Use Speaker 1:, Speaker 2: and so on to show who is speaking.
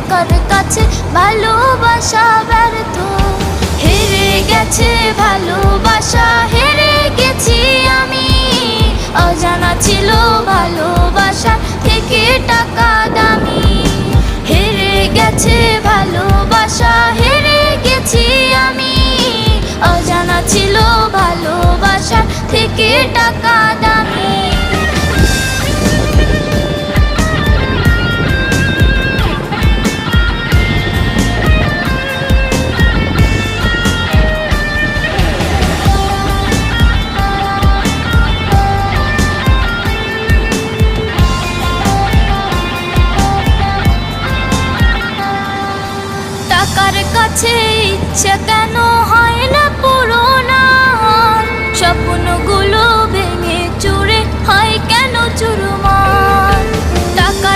Speaker 1: টাকার কাছে ভালোবাসা ব্যর্থ, হেরে গেছে ভালোবাসা, হেরে গেছি আমি। অজানা ছিল ভালোবাসা থেকে টাকা দামি, হেরে গেছে ভালোবাসা, হেরে গেছি আমি। অজানা ছিল ভালোবাসা থেকে টাকা দামি। টাকার কাছে ইচ্ছে